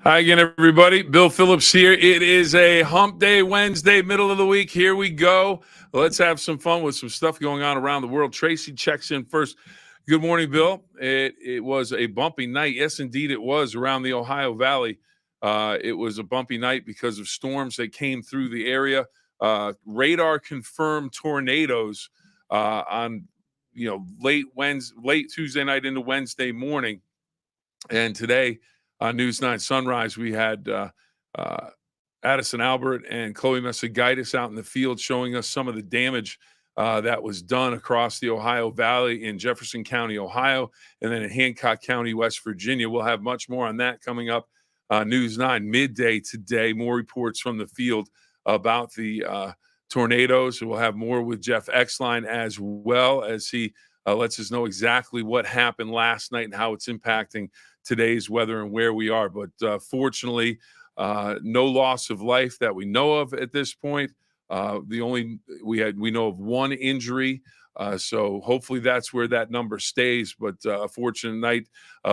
Hi again, everybody. Bill Phillips here. It is a hump day Wednesday, middle of the week. Here we go. Let's have some fun with some stuff going on around the world. Tracy checks in first. Good morning, Bill. It was a bumpy night. Yes, indeed, it was around the Ohio Valley. It was a bumpy night because of storms that came through the area. Radar confirmed tornadoes on late Tuesday night into Wednesday morning, and today on News 9 Sunrise, we had Addison Albert and Chloe Messagaitis out in the field showing us some of the damage that was done across the Ohio Valley in Jefferson County, Ohio, and then in Hancock County, West Virginia. We'll have much more on that coming up. News 9 midday today. More reports from the field about the tornadoes. We'll have more with Jeff Exline as well as he lets us know exactly what happened last night and how it's impacting today's weather and where we are. But fortunately, no loss of life that we know of at this point. We know of one injury, so hopefully that's where that number stays. But a fortunate night,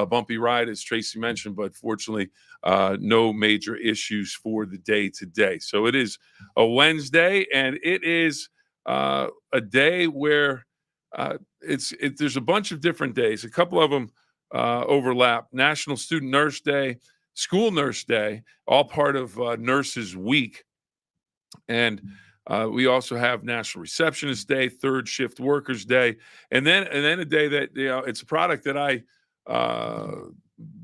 bumpy ride, as Tracy mentioned. But fortunately, no major issues for the day today. So it is a Wednesday, and it is a day where there's a bunch of different days. A couple of them overlap. National Student Nurse Day, School Nurse Day, all part of Nurses Week. And we also have National Receptionist Day, Third Shift Workers Day, and then a day that it's a product that I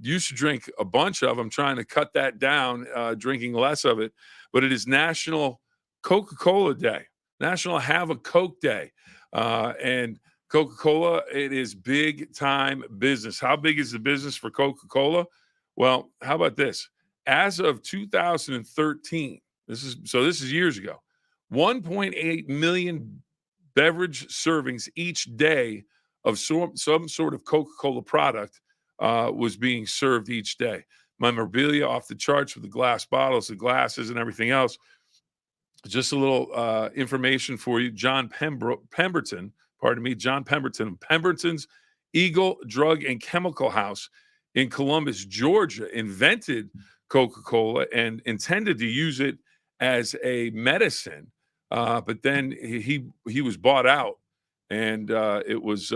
used to drink a bunch of. I'm trying to cut that down, drinking less of it. But it is National Coca-Cola Day, National Have a Coke Day, and Coca-Cola, it is big time business. How big is the business for Coca-Cola? Well, how about this? As of 2013, this is years ago, 1.8 million beverage servings each day of some sort of Coca-Cola product was being served each day. Memorabilia off the charts with the glass bottles, the glasses, and everything else. Just a little information for you. John Pemberton, Pemberton's Eagle Drug and Chemical House in Columbus, Georgia, invented Coca-Cola and intended to use it as a medicine. But then he was bought out, and it was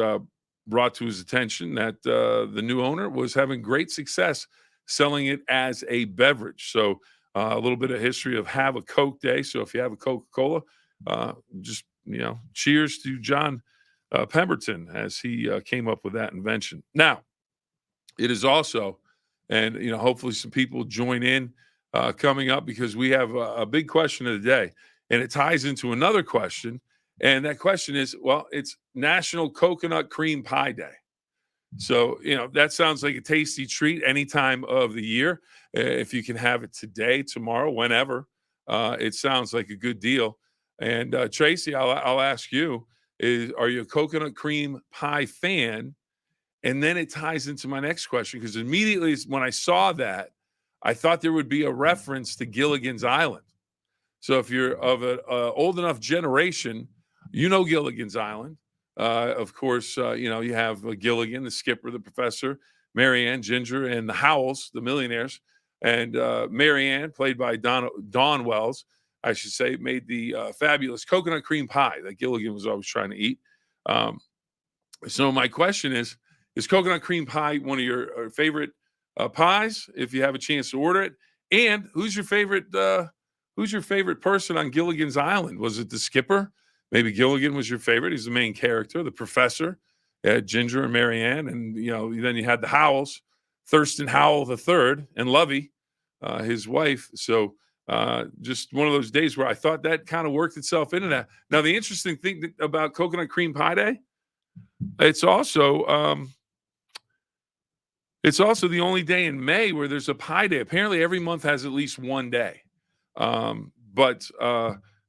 brought to his attention that the new owner was having great success selling it as a beverage. So a little bit of history of Have a Coke Day. So if you have a Coca-Cola, just cheers to John Pemberton as he came up with that invention. Now, it is also, and hopefully some people join in coming up, because we have a big question of the day, and it ties into another question. And that question is, well, it's National Coconut Cream Pie Day. So, that sounds like a tasty treat any time of the year. If you can have it today, tomorrow, whenever, it sounds like a good deal. And Tracy, I'll ask you, are you a coconut cream pie fan? And then it ties into my next question, because immediately when I saw that, I thought there would be a reference to Gilligan's Island. So if you're of an old enough generation, Gilligan's Island. Of course, you have Gilligan, the skipper, the professor, Marianne, Ginger, and the Howells, the millionaires. And Marianne, played by Dawn Wells, I should say, made the fabulous coconut cream pie that Gilligan was always trying to eat. So my question is coconut cream pie one of your favorite pies, if you have a chance to order it? And who's your favorite person on Gilligan's Island? Was it the skipper? Maybe Gilligan was your favorite. He's the main character. The professor, Ginger and Marianne, and then you had the Howells, Thurston Howell III, and Lovey, his wife. So just one of those days where I thought that kind of worked itself into that. Now, the interesting thing about Coconut Cream Pie Day, it's also the only day in May where there's a pie day. Apparently, every month has at least one day. But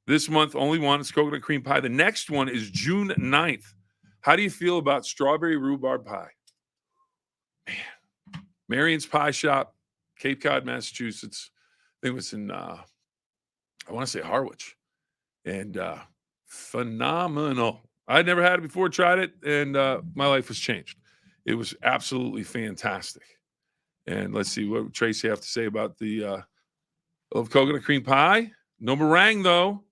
this month, only one is coconut cream pie. The next one is June 9th. How do you feel about strawberry rhubarb pie? Man, Marion's Pie Shop, Cape Cod, Massachusetts. I think it was in, I want to say Harwich. And phenomenal. I'd never had it before, tried it, and my life was changed. It was absolutely fantastic. And let's see what Tracy have to say about the coconut cream pie. No meringue, though.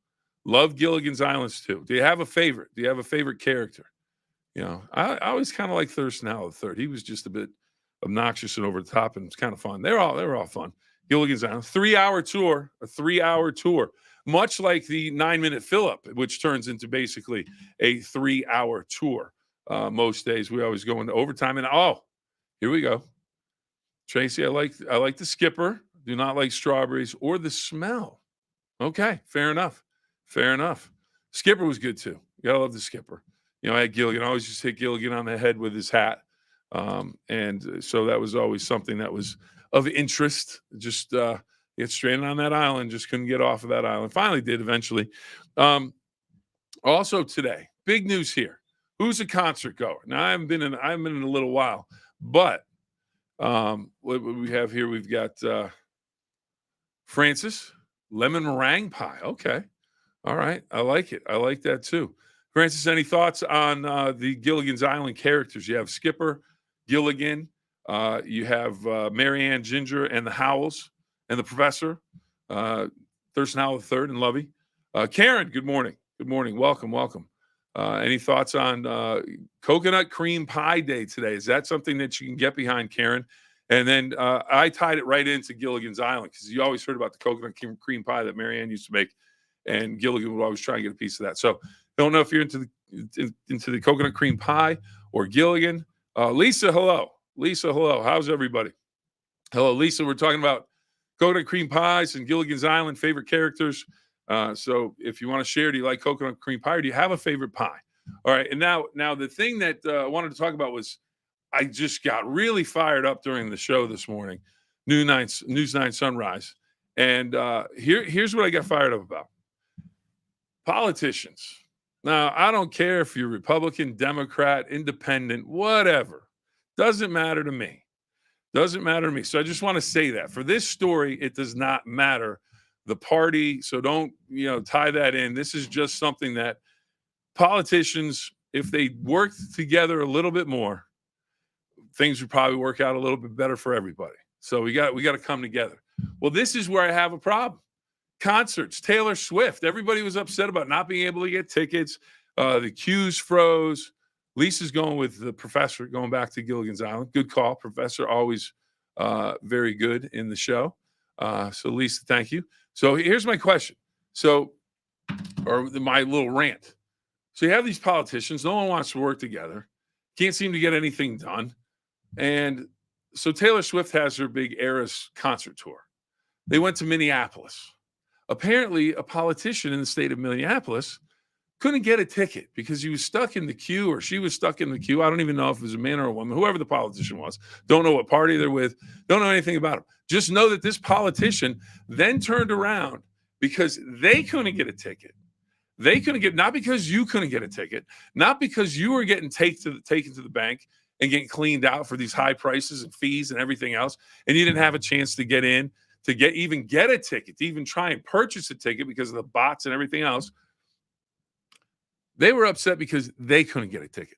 Love Gilligan's Islands, too. Do you have a favorite? Do you have a favorite character? I always kind of like Thurston Howell III. He was just a bit obnoxious and over the top, and it's kind of fun. They were all fun. Gilligan's Island, 3-hour tour, a 3-hour tour, much like the 9-minute Phill-Up, which turns into basically a 3-hour tour. Most days we always go into overtime, and here we go. Tracy, I like the skipper. Do not like strawberries or the smell. Okay, fair enough. Skipper was good too. You gotta love the skipper. I had Gilligan. I always just hit Gilligan on the head with his hat. And so that was always something that was of interest. Just get stranded on that island, just couldn't get off of that island. Finally did eventually. Also today, big news here. Who's a concert goer? Now I haven't been in a little while, but what we have here, we've got Francis, lemon meringue pie. Okay. All right. I like it. I like that too. Francis, any thoughts on the Gilligan's Island characters? You have Skipper, Gilligan, you have Mary Ann, Ginger, and the Howells, and the Professor, Thurston Howell III, and Lovey. Karen, good morning. Good morning. Welcome. Any thoughts on coconut cream pie day today? Is that something that you can get behind, Karen? And then I tied it right into Gilligan's Island because you always heard about the coconut cream pie that Mary Ann used to make, and Gilligan would always try and get a piece of that. So don't know if you're into the coconut cream pie or Gilligan. Lisa, hello. How's everybody? Hello, Lisa. We're talking about coconut cream pies and Gilligan's Island favorite characters. So if you want to share, do you like coconut cream pie or do you have a favorite pie? All right. And now the thing that I wanted to talk about was I just got really fired up during the show this morning, News 9 Sunrise. And here's what I got fired up about. Politicians. Now, I don't care if you're Republican, Democrat, Independent, whatever. Doesn't matter to me. So I just want to say that. For this story, it does not matter the party. So don't, tie that in. This is just something that politicians, if they worked together a little bit more, things would probably work out a little bit better for everybody. So we got to come together. Well, this is where I have a problem. Concerts, Taylor Swift. Everybody was upset about not being able to get tickets. The queues froze. Lisa's going with the Professor, going back to Gilligan's Island. Good call. Professor, always very good in the show. So, Lisa, thank you. So here's my question. My little rant. So you have these politicians. No one wants to work together. Can't seem to get anything done. And so Taylor Swift has her big Eras concert tour. They went to Minneapolis. Apparently, a politician in the state of Minneapolis couldn't get a ticket because he was stuck in the queue or she was stuck in the queue. I don't even know if it was a man or a woman, whoever the politician was. Don't know what party they're with. Don't know anything about him. Just know that this politician then turned around because they couldn't get a ticket. They couldn't get, not because you couldn't get a ticket, not because you were getting taken to the bank and getting cleaned out for these high prices and fees and everything else, and you didn't have a chance to get in, to even get a ticket, to even try and purchase a ticket because of the bots and everything else. They were upset because they couldn't get a ticket.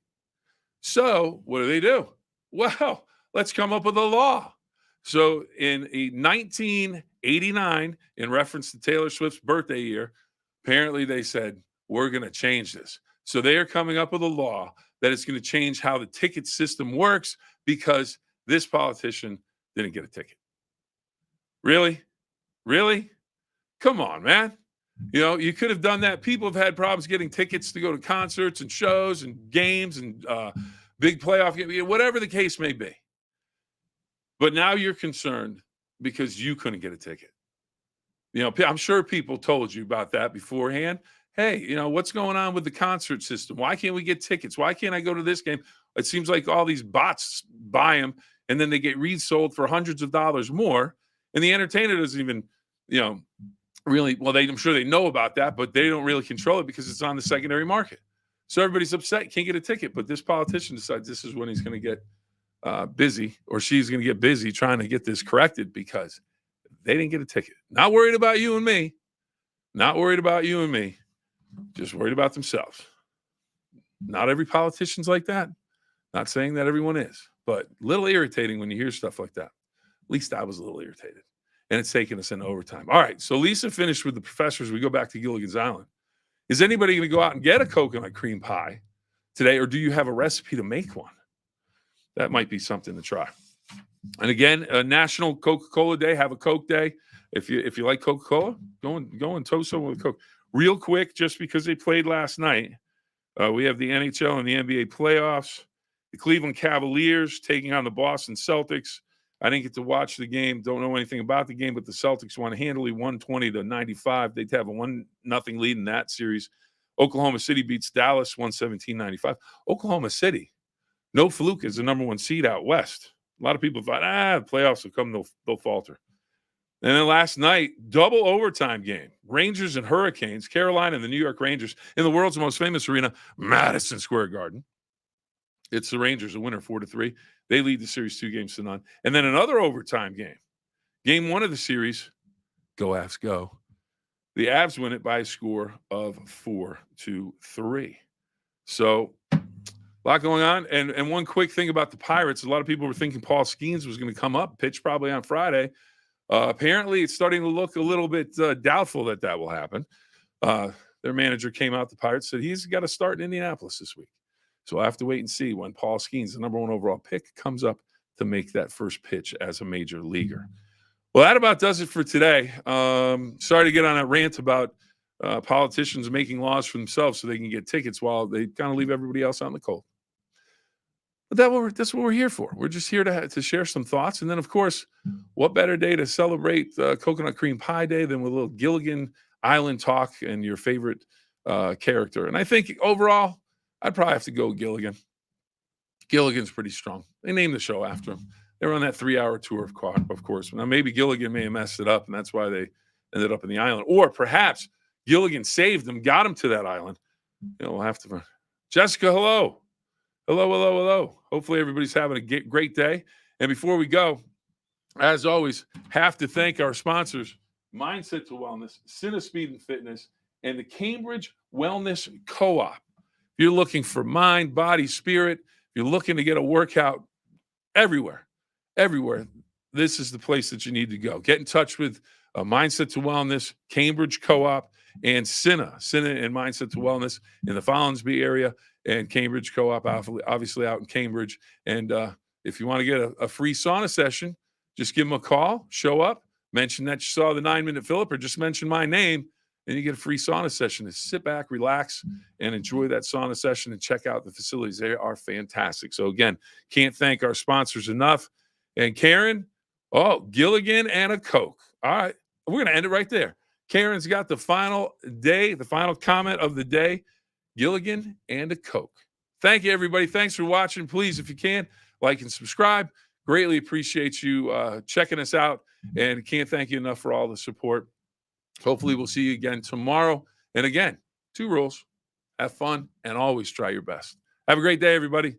So what do? Well, let's come up with a law. So in 1989, in reference to Taylor Swift's birthday year, apparently they said, we're going to change this. So they are coming up with a law that is going to change how the ticket system works because this politician didn't get a ticket. Really? Come on, man. You could have done that. People have had problems getting tickets to go to concerts and shows and games and big playoff games, whatever the case may be. But now you're concerned because you couldn't get a ticket. I'm sure people told you about that beforehand. Hey, what's going on with the concert system? Why can't we get tickets? Why can't I go to this game? It seems like all these bots buy them and then they get resold for hundreds of dollars more. And the entertainer doesn't even, really, well, I'm sure they know about that, but they don't really control it because it's on the secondary market. So everybody's upset, can't get a ticket. But this politician decides this is when he's going to get busy, or she's going to get busy trying to get this corrected because they didn't get a ticket. Not worried about you and me. Just worried about themselves. Not every politician's like that. Not saying that everyone is, but a little irritating when you hear stuff like that. least I was a little irritated. And it's taken us into overtime. All right, so Lisa finished with the professors. We go back to Gilligan's Island. Is anybody going to go out and get a coconut cream pie today, or do you have a recipe to make one? That might be something to try. And again, National Coca-Cola Day. Have a Coke Day. If you like Coca-Cola, go and toast someone with Coke. Real quick, just because they played last night, we have the NHL and the NBA playoffs. The Cleveland Cavaliers taking on the Boston Celtics. I didn't get to watch the game. Don't know anything about the game, but the Celtics won handily 120-95. They'd have a 1-0 lead in that series. Oklahoma City beats Dallas 117-95. Oklahoma City, no fluke, is the number 1 seed out west. A lot of people thought, the playoffs will come, they'll falter. And then last night, double overtime game. Rangers and Hurricanes, Carolina and the New York Rangers in the world's most famous arena, Madison Square Garden. It's the Rangers, a winner 4-3. They lead the series 2-0. And then another overtime game. Game 1 of the series, go Avs go. The Avs win it by a score of 4-3. So a lot going on. And one quick thing about the Pirates, a lot of people were thinking Paul Skeens was going to come up, pitch probably on Friday. Apparently, it's starting to look a little bit doubtful that will happen. Their manager came out, the Pirates, said he's got to start in Indianapolis this week. So I'll have to wait and see when Paul Skeens, the number 1 overall pick, comes up to make that first pitch as a major leaguer. Well, that about does it for today. Sorry to get on a rant about politicians making laws for themselves so they can get tickets while they kind of leave everybody else out in the cold. But that's what we're here for. We're just here to share some thoughts. And then, of course, what better day to celebrate Coconut Cream Pie Day than with a little Gilligan Island talk and your favorite character. And I think overall, I'd probably have to go Gilligan. Gilligan's pretty strong. They named the show after him. They were on that 3-hour tour, of course. Now, maybe Gilligan may have messed it up, and that's why they ended up in the island. Or perhaps Gilligan saved them, got them to that island. We'll have to. Jessica, hello. Hello. Hopefully everybody's having a great day. And before we go, as always, have to thank our sponsors, Mindset to Wellness, Cinespeed and Fitness, and the Cambridge Wellness Co-op. If you're looking for mind, body, spirit, if you're looking to get a workout everywhere, this is the place that you need to go. Get in touch with Mindset to Wellness, Cambridge Co-op, and Cine and Mindset to Wellness in the Follinsby area, and Cambridge Co-op, obviously out in Cambridge. And if you want to get a free sauna session, just give them a call, show up, mention that you saw the 9-Minute Phill-Up, or just mention my name, and you get a free sauna session to sit back, relax, and enjoy that sauna session and check out the facilities. They are fantastic. So, again, can't thank our sponsors enough. And Karen, Gilligan and a Coke. All right, we're going to end it right there. Karen's got the final comment of the day, Gilligan and a Coke. Thank you, everybody. Thanks for watching. Please, if you can, like and subscribe. Greatly appreciate you checking us out, and can't thank you enough for all the support. Hopefully we'll see you again tomorrow. And again, 2 rules: have fun and always try your best. Have a great day, everybody.